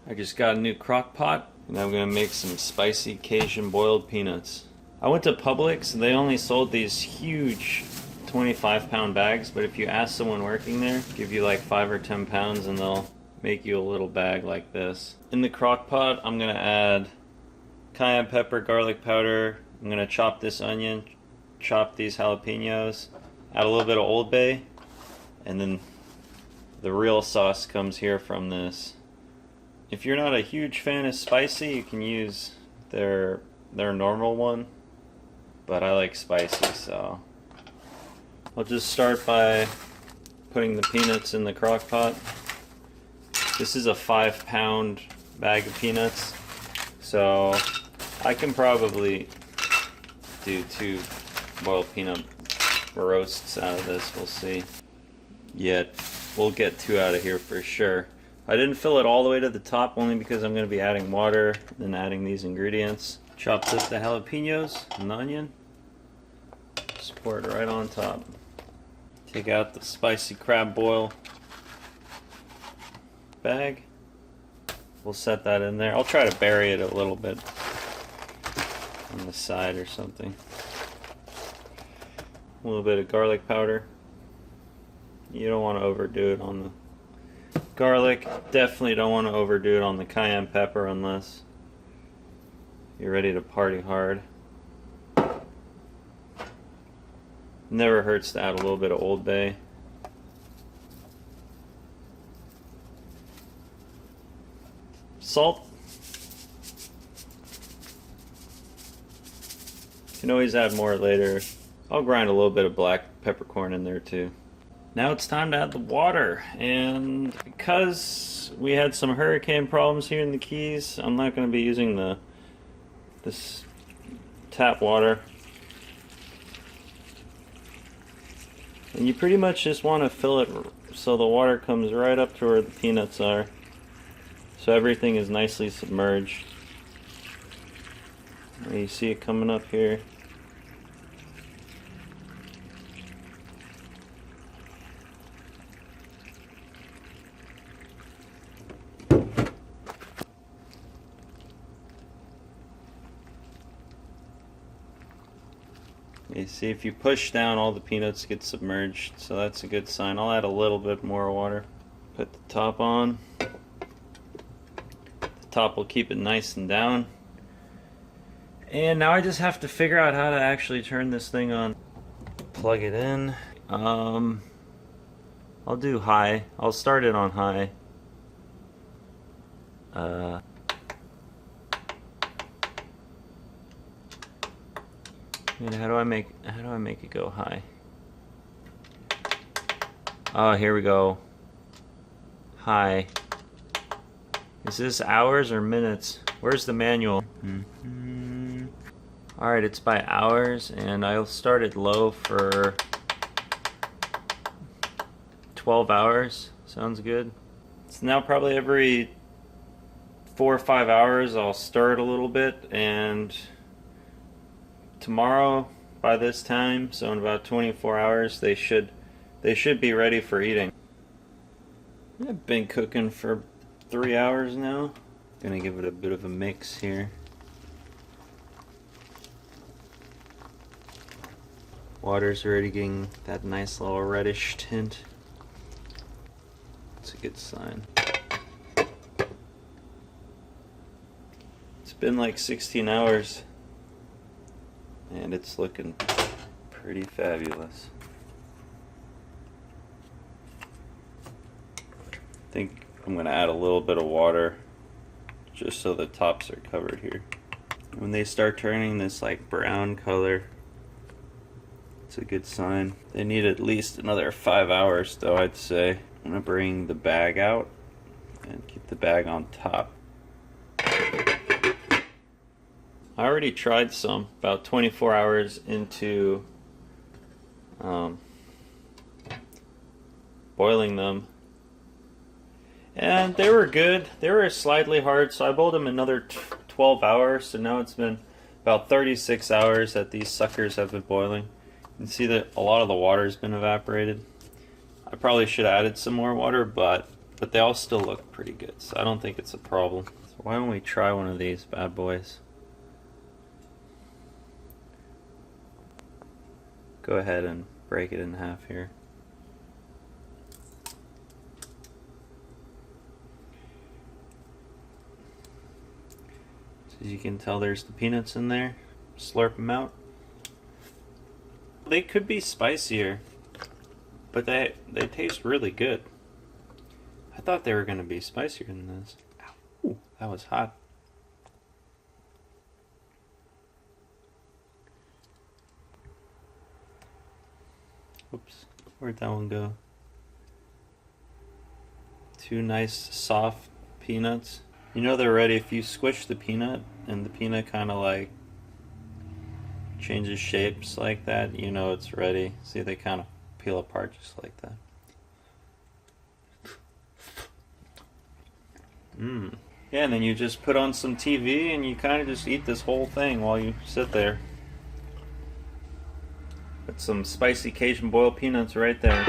I just got a new crock pot and I'm gonna make some spicy Cajun boiled peanuts. I went to Publix and they only sold these huge 25-pound bags, but if you ask someone working there, give you like 5 or 10 pounds and they'll make you a little bag like this. In the crock pot, I'm gonna add cayenne pepper, garlic powder. I'm gonna chop this onion, chop these jalapenos, add a little bit of Old Bay, and then the real sauce comes here from this. If you're not a huge fan of spicy, you can use their normal one, but I like spicy, so I'll just start by putting the peanuts in the crock pot. This is a 5-pound bag of peanuts, so I can probably do 2 boiled peanut roasts out of this, we'll see. Yet, we'll get 2 out of here for sure. I didn't fill it all the way to the top only because I'm going to be adding water and then adding these ingredients. Chopped up the jalapenos and the onion. Just pour it right on top. Take out the spicy crab boil bag. We'll set that in there. I'll try to bury it a little bit on the side or something. A little bit of garlic powder. You don't want to overdo it on the garlic. Definitely don't want to overdo it on the cayenne pepper unless you're ready to party hard. Never hurts to add a little bit of Old Bay. Salt. You can always add more later. I'll grind a little bit of black peppercorn in there too. Now it's time to add the water, and because we had some hurricane problems here in the Keys, I'm not going to be using this tap water. And you pretty much just want to fill it so the water comes right up to where the peanuts are, so everything is nicely submerged. And you see it coming up here. You see, if you push down, all the peanuts get submerged, so that's a good sign. I'll add a little bit more water. Put the top on. The top will keep it nice and down. And now I just have to figure out how to actually turn this thing on. Plug it in. I'll do high. I'll start it on high. And how do I make it go high? Oh, here we go. High. Is this hours or minutes? Where's the manual? Alright, it's by hours, and I'll start it low for 12 hours. Sounds good. So now probably every 4 or 5 hours I'll stir it a little bit, and tomorrow by this time, so in about 24 hours, they should be ready for eating. I've been cooking for 3 hours now. Gonna give it a bit of a mix here. Water's already getting that nice little reddish tint. It's a good sign. It's been like 16 hours. And it's looking pretty fabulous. I think I'm going to add a little bit of water just so the tops are covered here. When they start turning this like brown color, it's a good sign. They need at least another 5 hours though, I'd say. I'm going to bring the bag out and keep the bag on top. I already tried some about 24 hours into boiling them, and they were good. They were slightly hard, so I boiled them another 12 hours, so now it's been about 36 hours that these suckers have been boiling. You can see that a lot of the water has been evaporated. I probably should have added some more water, but But they all still look pretty good, so I don't think it's a problem. So why don't we try one of these bad boys? Go ahead and break it in half here. So as you can tell, there's the peanuts in there. Slurp them out. They could be spicier, but they taste really good. I thought they were going to be spicier than this. Ow. Ooh, that was hot. Oops, where'd that one go? Two nice soft peanuts. You know they're ready if you squish the peanut and the peanut kind of like changes shapes like that, you know it's ready. See, they kind of peel apart just like that. Yeah, and then you just put on some TV and you kind of just eat this whole thing while you sit there. With some spicy Cajun boiled peanuts right there.